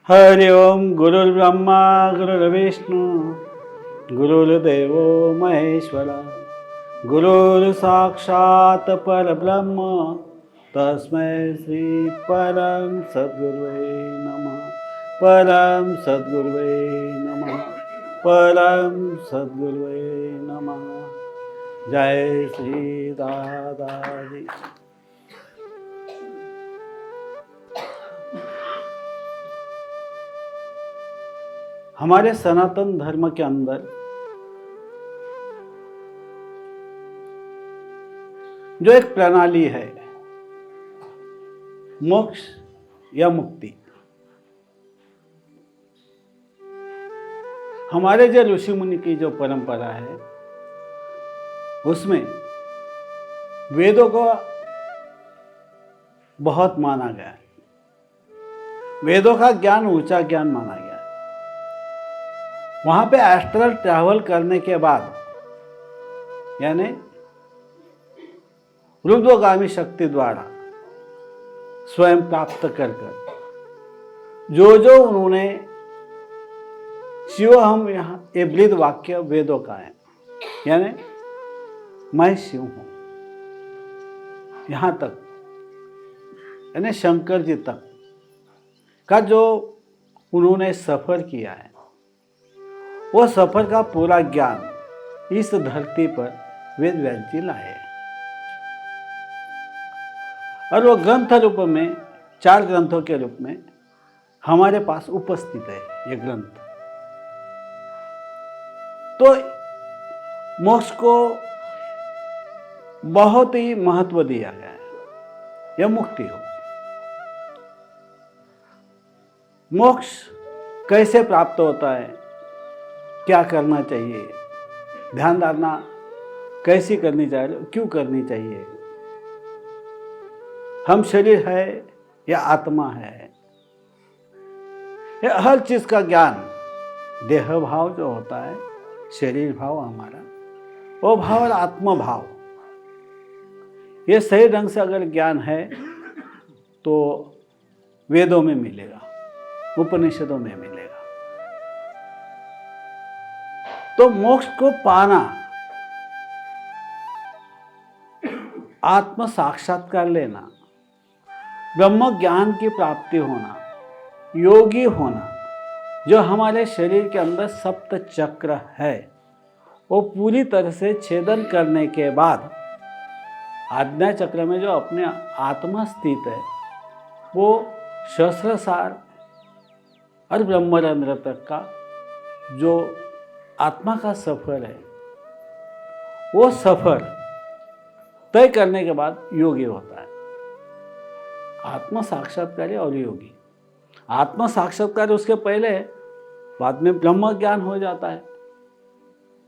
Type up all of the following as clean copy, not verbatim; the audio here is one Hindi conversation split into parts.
हरि ओम गुरुर्ब्रह्मा गुरुर्विष्णु गुरुर्देवो महेश्वरा गुरुर्साक्षात् परब्रह्म तस्मै श्री परम सद्गुरुवे नमः। परम सद्गुरुवे नमः। परम सद्गुरुवे नमः। जय श्री दादाजी। हमारे सनातन धर्म के अंदर जो एक प्रणाली है, मोक्ष या मुक्ति, हमारे जो ऋषि मुनि की जो परंपरा है उसमें वेदों को बहुत माना गया है। वेदों का ज्ञान ऊंचा ज्ञान माना गया है। वहां पे एस्ट्रल ट्रैवल करने के बाद यानी ऊर्ध्वगामी शक्ति द्वारा स्वयं प्राप्त कर जो जो उन्होंने शिव हम यहाँ ये ब्रीद वाक्य वेदों का है, यानी मैं शिव हूं, यहां तक यानी शंकर जी तक का जो उन्होंने सफर किया है, वो सफर का पूरा ज्ञान इस धरती पर वेद व्यास जी लाए और वो ग्रंथ रूप में 4 ग्रंथों के रूप में हमारे पास उपस्थित है। ये ग्रंथ तो मोक्ष को बहुत ही महत्व दिया गया है। यह मुक्ति हो, मोक्ष कैसे प्राप्त होता है, क्या करना चाहिए, ध्यान धारणा कैसी करनी चाहिए, क्यों करनी चाहिए, हम शरीर है या आत्मा है, ये हर चीज का ज्ञान, देह भाव जो होता है, शरीर भाव हमारा, वो भाव और आत्म भाव, ये सही ढंग से अगर ज्ञान है तो वेदों में मिलेगा, उपनिषदों में मिलेगा। तो मोक्ष को पाना, आत्म साक्षात्कार लेना, ब्रह्म ज्ञान की प्राप्ति होना, योगी होना, जो हमारे शरीर के अंदर सप्त चक्र है वो पूरी तरह से छेदन करने के बाद आज्ञा चक्र में जो अपने आत्मा स्थित है वो सहस्त्रसार और ब्रह्मरंध्र तक का जो आत्मा का सफर है, वो सफर तय करने के बाद योगी होता है। आत्म साक्षात्कारी और योगी, आत्म साक्षात्कार उसके पहले, बाद में ब्रह्म ज्ञान हो जाता है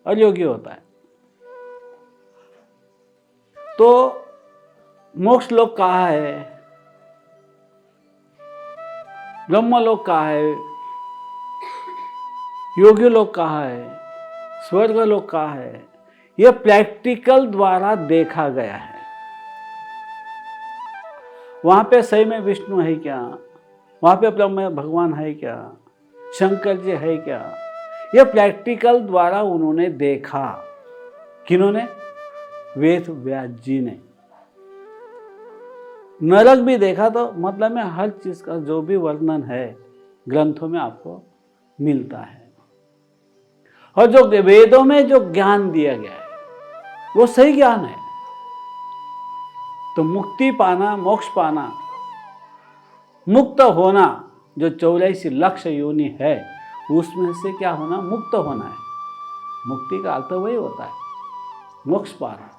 और योगी होता है। तो मोक्ष लोक कहाँ है, ब्रह्म लोक कहाँ है, योगी लोक कहाँ है, स्वर्ग लोक कहाँ है, यह प्रैक्टिकल द्वारा देखा गया है। वहां पे सही में विष्णु है क्या, वहां पे ब्रह्म भगवान है क्या, शंकर जी है क्या, यह प्रैक्टिकल द्वारा उन्होंने देखा। किन्होंने? वेद व्यास जी ने। नरक भी देखा, तो मतलब में हर चीज का जो भी वर्णन है ग्रंथों में आपको मिलता है। और जो वेदों में जो ज्ञान दिया गया है वो सही ज्ञान है। तो मुक्ति पाना, मोक्ष पाना, मुक्त होना, जो 84 लक्ष योनि है उसमें से क्या होना? मुक्त होना है। मुक्ति का अर्थ वही होता है, मोक्ष पाना।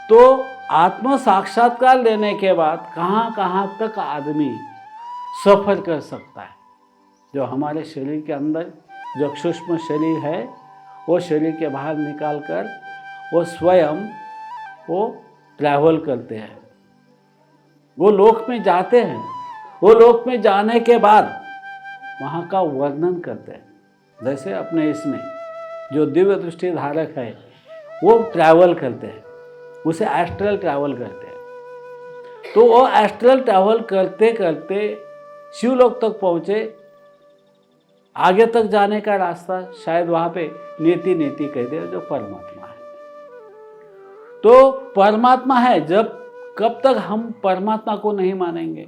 तो आत्म साक्षात्कार लेने के बाद कहाँ कहाँ तक आदमी सफर कर सकता है। जो हमारे शरीर के अंदर जो सूक्ष्म शरीर है वो शरीर के बाहर निकाल कर वो स्वयं वो ट्रैवल करते हैं, वो लोक में जाते हैं। वो लोक में जाने के बाद वहाँ का वर्णन करते हैं। जैसे अपने इसमें जो दिव्य दृष्टि धारक है वो ट्रैवल करते हैं, उसे एस्ट्रल ट्रैवल कहते हैं। तो वो एस्ट्रल ट्रैवल करते करते शिवलोक तक पहुँचे, आगे तक जाने का रास्ता शायद वहाँ पे नेति नेति कह दे जो परमात्मा है। तो परमात्मा है, जब कब तक हम परमात्मा को नहीं मानेंगे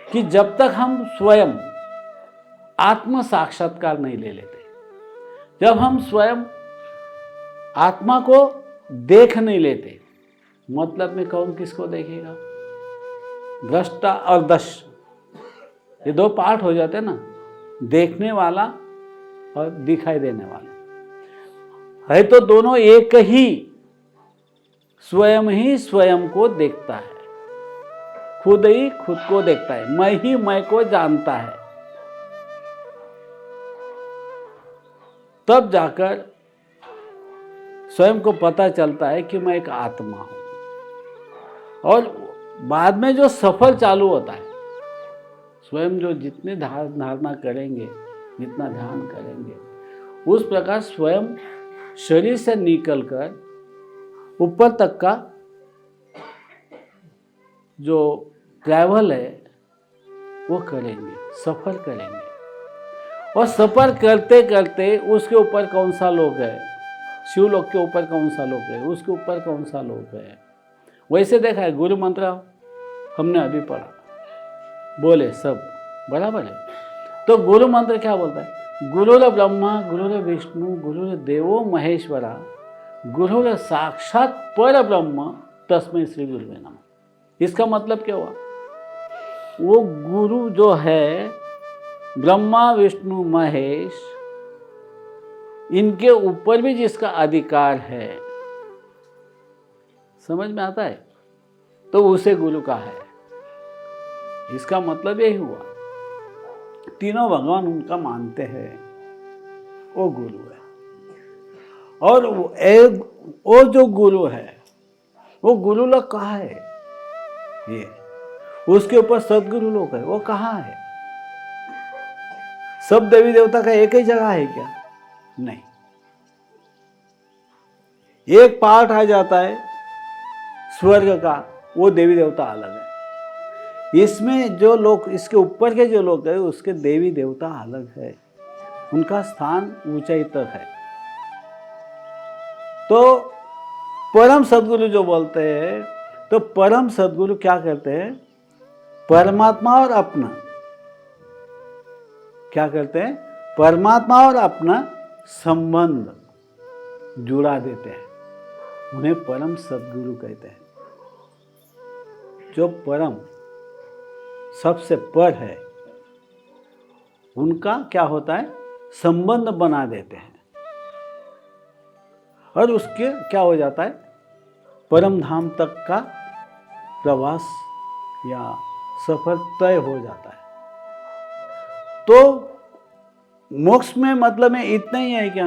कि जब तक हम स्वयं आत्म साक्षात्कार नहीं ले लेते, जब हम स्वयं आत्मा को देख नहीं लेते। मतलब में कौन किसको देखेगा? दृष्टा और दश, ये दो पार्ट हो जाते हैं ना, देखने वाला और दिखाई देने वाला है। तो दोनों एक ही, स्वयं को देखता है, खुद ही खुद को देखता है, मैं ही मैं को जानता है। तब जाकर स्वयं को पता चलता है कि मैं एक आत्मा हूं। और बाद में जो सफर चालू होता है, स्वयं जो जितने धारणा करेंगे, जितना ध्यान करेंगे, उस प्रकार स्वयं शरीर से निकलकर ऊपर तक का जो ट्रैवल है वो करेंगे, सफर करेंगे। और सफर करते करते उसके ऊपर कौन सा लोक है, शिवलोक के ऊपर कौन सा लोक है, उसके ऊपर कौन सा लोक है। वैसे देखा है, गुरु मंत्र हमने अभी पढ़ा, बोले सब बराबर है। तो गुरु मंत्र क्या बोलता है? गुरुर ब्रह्मा गुरुर विष्णु गुरुर देवो महेश्वरा गुरुर साक्षात पर ब्रह्म तस्मै श्री गुरुवे नमः। इसका मतलब क्या हुआ? वो गुरु जो है, ब्रह्मा विष्णु महेश, इनके ऊपर भी जिसका अधिकार है, समझ में आता है, तो उसे गुरु का है। इसका मतलब यही हुआ, तीनों भगवान उनका मानते हैं, वो गुरु है। और वो जो गुरु है, वो गुरु लोग कहाँ है? ये उसके ऊपर सदगुरु लोग है, वो कहाँ है? सब देवी देवता का एक ही जगह है क्या? नहीं, एक पार्ट आ जाता है स्वर्ग का, वो देवी देवता अलग है। इसमें जो लोग, इसके ऊपर के जो लोग हैं, उसके देवी देवता अलग है, उनका स्थान ऊंचाई तक है। तो परम सदगुरु जो बोलते हैं, तो परम सदगुरु क्या करते हैं? परमात्मा और अपना क्या करते हैं? परमात्मा और अपना संबंध जुड़ा देते हैं, उन्हें परम सदगुरु कहते हैं। जो परम सबसे पर है, उनका क्या होता है? संबंध बना देते हैं, और उसके क्या हो जाता है? परम धाम तक का प्रवास या सफर तय हो जाता है। तो मोक्ष में मतलब में इतना ही है क्या?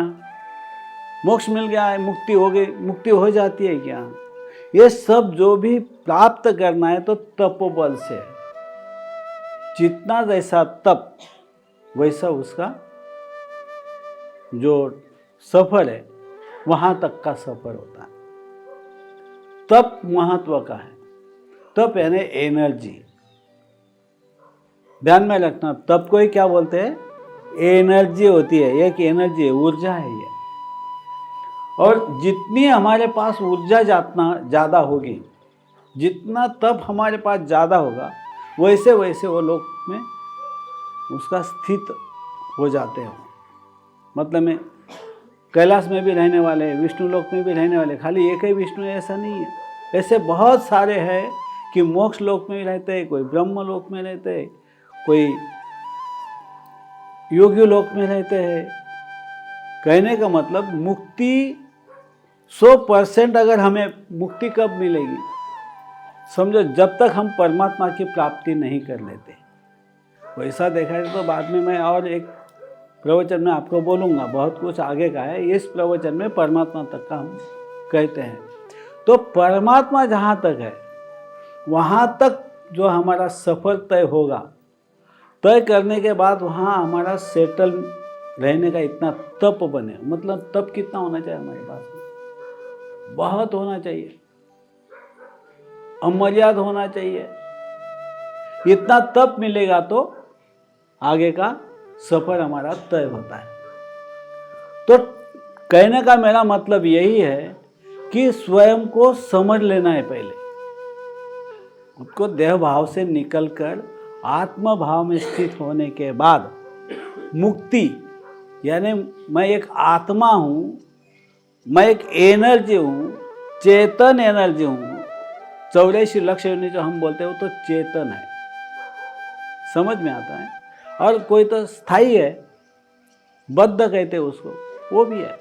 मोक्ष मिल गया है, मुक्ति हो गई, मुक्ति हो जाती है क्या? ये सब जो भी प्राप्त करना है तो तपोबल से, जितना जैसा तप वैसा उसका जो सफर है, वहां तक का सफर होता है। तप महत्व का है। तप यानी एनर्जी, ध्यान में रखना। तप को ही क्या बोलते हैं? एनर्जी होती है, एक एनर्जी है, ऊर्जा है ये। और जितनी हमारे पास ऊर्जा ज़्यादा होगी, जितना तप हमारे पास ज़्यादा होगा, वैसे वैसे वो लोक में उसका स्थित हो जाते हो। मतलब में कैलाश में भी रहने वाले, विष्णु लोक में भी रहने वाले, खाली एक ही विष्णु ऐसा नहीं है, ऐसे बहुत सारे हैं कि मोक्ष लोक में रहते हैं, कोई ब्रह्म लोक में रहते हैं, कोई योगी लोक में रहते हैं। कहने का मतलब मुक्ति 100% अगर हमें मुक्ति कब मिलेगी? समझो, जब तक हम परमात्मा की प्राप्ति नहीं कर लेते। वैसा देखा है तो बाद में मैं और एक प्रवचन में आपको बोलूँगा, बहुत कुछ आगे का है। इस प्रवचन में परमात्मा तक का हम कहते हैं। तो परमात्मा जहाँ तक है, वहाँ तक जो हमारा सफर तय होगा, तय करने के बाद वहाँ हमारा सेटल रहने का इतना तप बने। मतलब तप कितना होना चाहिए हमारे पास? बहुत होना चाहिए, अमर्याद होना चाहिए। इतना तप मिलेगा तो आगे का सफर हमारा तय होता है। तो कहने का मेरा मतलब यही है कि स्वयं को समझ लेना है पहले, उसको देह भाव से निकलकर आत्म भाव में स्थित होने के बाद मुक्ति, यानी मैं एक आत्मा हूँ, मैं एक एनर्जी हूँ, चेतन एनर्जी हूँ। 84 लक्ष योनि जो हम बोलते हैं वो तो चेतन है, समझ में आता है। और कोई तो स्थायी है, बद्ध कहते हैं उसको, वो भी है।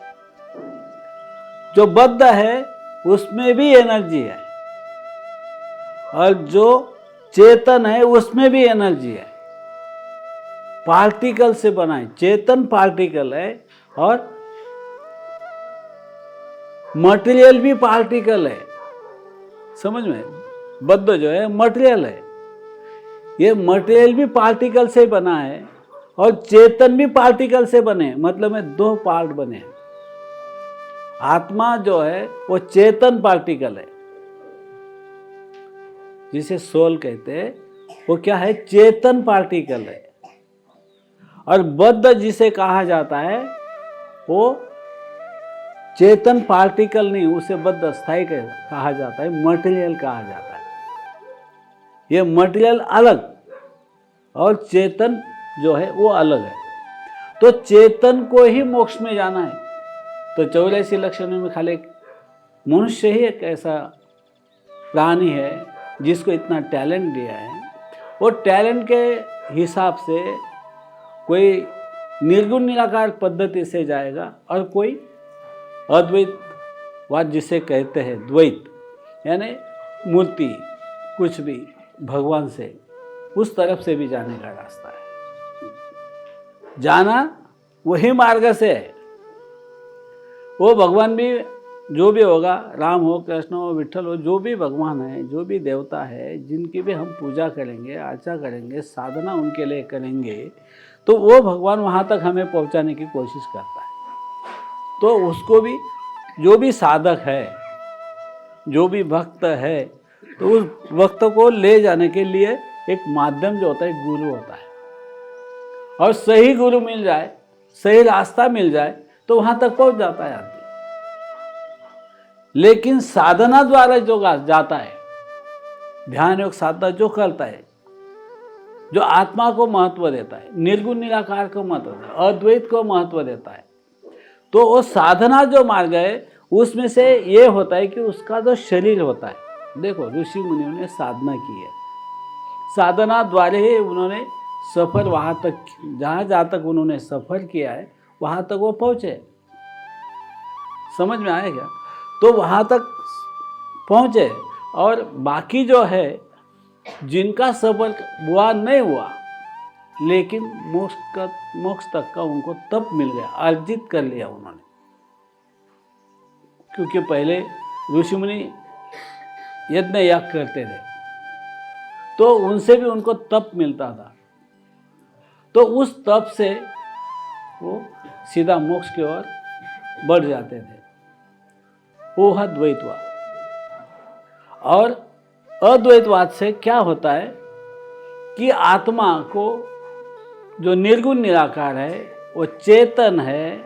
जो बद्ध है उसमें भी एनर्जी है, और जो चेतन है उसमें भी एनर्जी है। पार्टिकल से बना है, चेतन पार्टिकल है और मटेरियल भी पार्टिकल है, समझ में। बद्ध जो है मटेरियल है, ये मटेरियल भी पार्टिकल से बना है और चेतन भी पार्टिकल से बने, मतलब में 2 पार्ट बने हैं। आत्मा जो है वो चेतन पार्टिकल है, जिसे सोल कहते हैं, वो क्या है, चेतन पार्टिकल है। और बद्ध जिसे कहा जाता है वो चेतन पार्टिकल नहीं, उसे बद्ध स्थायी कहा जाता है, मटेरियल कहा जाता है। ये मटेरियल अलग और चेतन जो है वो अलग है। तो चेतन को ही मोक्ष में जाना है। तो 84 लक्षणों में खाली मनुष्य ही एक ऐसा प्राणी है जिसको इतना टैलेंट दिया है। वो टैलेंट के हिसाब से कोई निर्गुण निराकार पद्धति से जाएगा और कोई अद्वैतवाद जिसे कहते हैं, द्वैत यानी मूर्ति कुछ भी भगवान से, उस तरफ से भी जाने का रास्ता है। जाना वही मार्ग से है। वो भगवान भी जो भी होगा, राम हो, कृष्ण हो, विठल हो, जो भी भगवान है, जो भी देवता है, जिनकी भी हम पूजा करेंगे, अर्चा करेंगे, साधना उनके लिए करेंगे, तो वो भगवान वहाँ तक हमें पहुँचाने की कोशिश करता है। तो उसको भी, जो भी साधक है, जो भी भक्त है, तो उस भक्त को ले जाने के लिए एक माध्यम जो होता है, गुरु होता है। और सही गुरु मिल जाए, सही रास्ता मिल जाए, तो वहाँ तक पहुँच जाता है आदमी। लेकिन साधना द्वारा जो जाता है, ध्यान योग साधना जो करता है, जो आत्मा को महत्व देता है, निर्गुण निराकार को महत्व देता है, अद्वैत को महत्व देता है, तो वो साधना जो मार्ग है उसमें से ये होता है कि उसका जो शरीर होता है, देखो ऋषि मुनियों ने साधना की है, साधना द्वारा ही उन्होंने सफर वहाँ तक, जहाँ तक उन्होंने सफर किया है वहाँ तक वो पहुँचे। समझ में आया क्या? तो वहाँ तक पहुँचे। और बाकी जो है, जिनका सफर हुआ नहीं हुआ, लेकिन मोक्ष तक का उनको तप मिल गया, अर्जित कर लिया उन्होंने। क्योंकि पहले ऋषि मुनि यज्ञ याग करते थे, तो उनसे भी उनको तप मिलता था। तो उस तप से वो सीधा मोक्ष की ओर बढ़ जाते थे। वो है द्वैतवाद। और अद्वैतवाद से क्या होता है कि आत्मा को, जो निर्गुण निराकार है, वो चेतन है।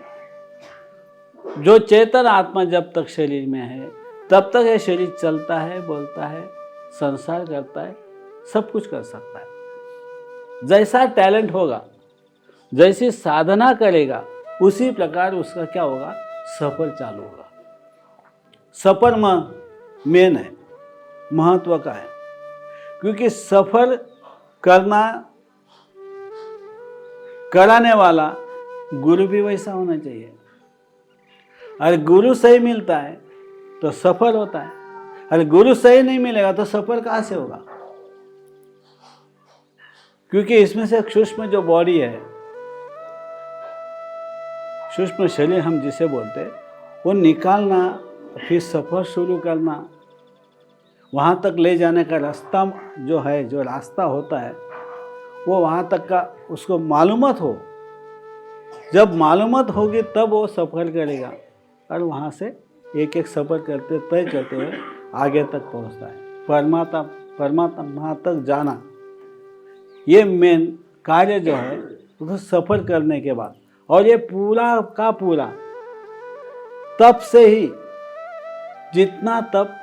जो चेतन आत्मा जब तक शरीर में है तब तक ये शरीर चलता है, बोलता है, संसार करता है, सब कुछ कर सकता है। जैसा टैलेंट होगा, जैसी साधना करेगा, उसी प्रकार उसका क्या होगा, सफर चालू होगा। सफर मेन है, महत्व का है। क्योंकि सफर कराने वाला गुरु भी वैसा होना चाहिए। अगर गुरु सही मिलता है तो सफल होता है, अगर गुरु सही नहीं मिलेगा तो सफल कहाँ से होगा? क्योंकि इसमें से सूक्ष्म जो बॉडी है, सूक्ष्म शरीर हम जिसे बोलते हैं, वो निकालना, फिर सफर शुरू करना, वहाँ तक ले जाने का रास्ता जो है, जो रास्ता होता है, वो वहाँ तक का उसको मालूमत हो। जब मालूमत होगी तब वो सफर करेगा, और वहाँ से एक एक सफर करते तय करते हुए आगे तक पहुँचता है। परमात्मा तक जाना, ये मेन कार्य जो है उसको सफल करने के बाद, और ये पूरा का पूरा तप से ही, जितना तप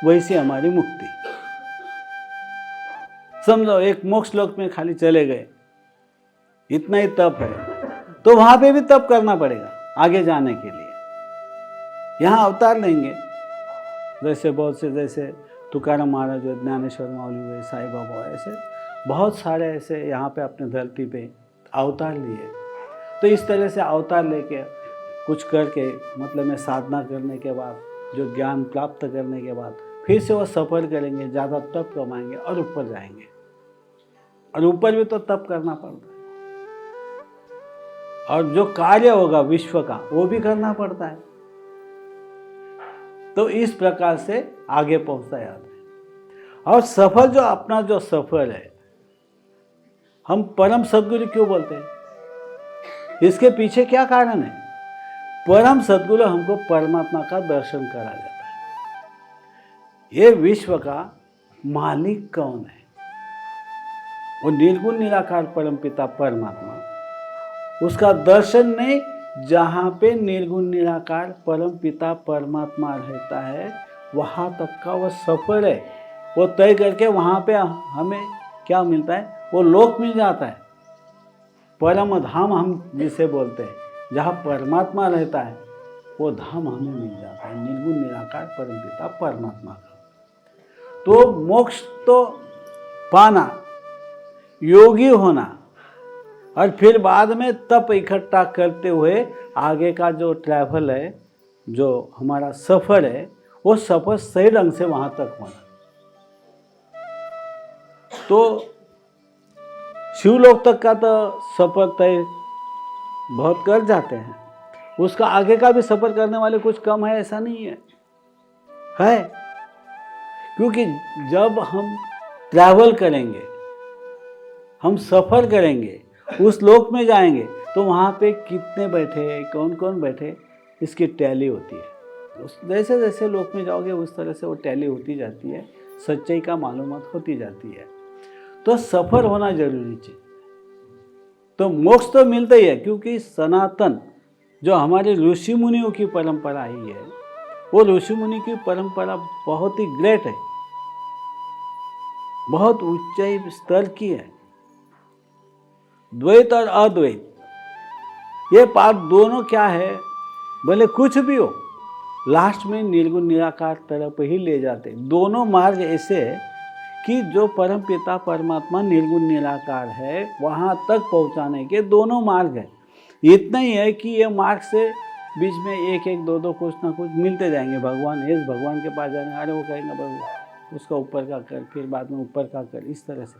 वैसी हमारी मुक्ति। समझो एक मोक्ष लोक में खाली चले गए, इतना ही तप है, तो वहां पे भी तप करना पड़ेगा आगे जाने के लिए। यहाँ अवतार लेंगे, जैसे बहुत से, जैसे तुकाराम महाराज हुए, ज्ञानेश्वर माउली हुए, साईं बाबा हुए, ऐसे बहुत सारे ऐसे यहाँ पे अपने धरती पे अवतार लिए। तो इस तरह से अवतार लेके कुछ करके, मतलब में साधना करने के बाद, जो ज्ञान प्राप्त करने के बाद फिर से वो सफर करेंगे, ज़्यादा तप कमाएंगे और ऊपर जाएंगे। और ऊपर भी तो तप करना पड़ता है, और जो कार्य होगा विश्व का वो भी करना पड़ता है। तो इस प्रकार से आगे पहुंचता है आदमी। और सफर, जो अपना जो सफर है, हम परम सद्गुरु क्यों बोलते हैं? इसके पीछे क्या कारण है? परम सद्गुरु हमको परमात्मा का दर्शन करा जाता है। ये विश्व का मालिक कौन है? वो निर्गुण निराकार परम पिता परमात्मा। उसका दर्शन नहीं, जहाँ पे निर्गुण निराकार परम पिता परमात्मा रहता है, वहाँ तक का वो सफर है, वो तय करके वहाँ पे हमें क्या मिलता है? वो लोक मिल जाता है। परम धाम हम जिसे बोलते हैं, जहाँ परमात्मा रहता है, वो धाम हमें मिल जाता है, निर्गुण निराकार परम पिता परमात्मा का। तो मोक्ष तो पाना, योगी होना, और फिर बाद में तप इकट्ठा करते हुए आगे का जो ट्रैवल है, जो हमारा सफ़र है, वो सफ़र सही ढंग से वहाँ तक होना। तो शिवलोक तक का तो सफ़र तय बहुत कर जाते हैं, उसका आगे का भी सफ़र करने वाले कुछ कम है, ऐसा नहीं है, क्योंकि जब हम ट्रैवल करेंगे, हम सफ़र करेंगे, उस लोक में जाएंगे, तो वहाँ पे कितने बैठे, कौन कौन बैठे, इसकी टैली होती है। जैसे जैसे लोक में जाओगे उस तरह से वो टैली होती जाती है, सच्चाई का मालूमात होती जाती है। तो सफ़र होना जरूरी चाहिए। तो मोक्ष तो मिलता ही है, क्योंकि सनातन जो हमारे ऋषि मुनियों की परंपरा ही है, वो ऋषि मुनि की परंपरा बहुत ही ग्रेट है, बहुत ऊंचाई स्तर की है। द्वैत और अद्वैत, ये बात दोनों क्या है, भले कुछ भी हो, लास्ट में निर्गुण निराकार तरफ ही ले जाते। दोनों मार्ग ऐसे है कि जो परम पिता परमात्मा निर्गुण निराकार है, वहाँ तक पहुँचाने के दोनों मार्ग हैं। इतना ही है कि ये मार्ग से बीच में एक एक दो दो कुछ ना कुछ मिलते जाएंगे। भगवान इस भगवान के पास जाने, अरे वो कहेंगे भगवान उसका ऊपर का कर, फिर बाद में ऊपर का कर, इस तरह से।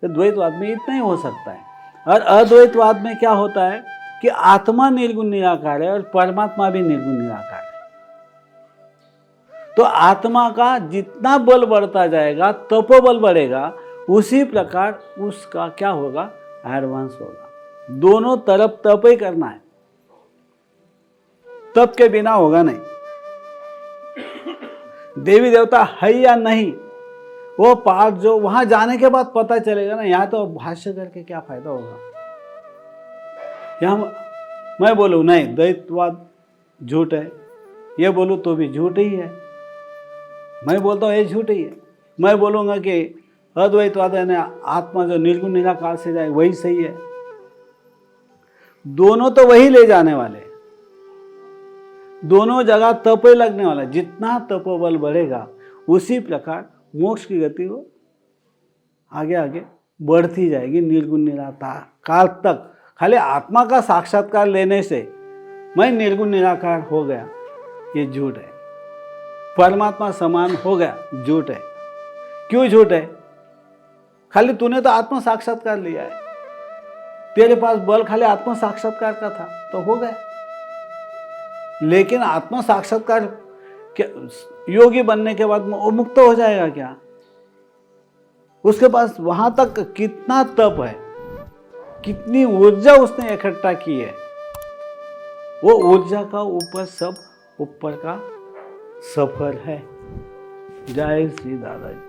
तो द्वैतवाद में इतना ही हो सकता है। और अद्वैतवाद में क्या होता है कि आत्मा निर्गुण निराकार है और परमात्मा भी निर्गुण निराकार है। तो आत्मा का जितना बल बढ़ता जाएगा, तपोबल बढ़ेगा, उसी प्रकार उसका क्या होगा, एडवांस होगा। दोनों तरफ तप ही करना है, तप के बिना होगा नहीं। देवी देवता है या नहीं, वो पाठ जो वहां जाने के बाद पता चलेगा ना। यहाँ तो भाष्य करके क्या फायदा होगा। यहाँ मैं बोलूँ नहीं द्वैतवाद झूठ है, ये बोलूँ तो भी झूठ ही है। मैं बोलता हूँ ये झूठ ही है। मैं बोलूँगा कि अद्वैतवाद है ना, आत्मा जो निर्गुण निराकार से जाए वही सही है। दोनों तो वही ले जाने वाले, दोनों जगह तप लगने वाला। जितना तपोबल बढ़ेगा, उसी प्रकार मोक्ष की गति वो आगे आगे बढ़ती जाएगी निर्गुण निराकार काल तक। खाली आत्मा का साक्षात्कार लेने से मैं निर्गुण निराकार हो गया, ये झूठ है। परमात्मा समान हो गया, झूठ है। क्यों झूठ है? खाली तूने तो आत्मा साक्षात्कार लिया है, तेरे पास बल खाली आत्मा साक्षात्कार का था तो हो गया। लेकिन आत्मा साक्षात्कार योगी बनने के बाद वो मुक्त हो जाएगा क्या? उसके पास वहां तक कितना तप है, कितनी ऊर्जा उसने इकट्ठा की है, वो ऊर्जा का ऊपर सब ऊपर का सफर है। जय श्री दादाजी।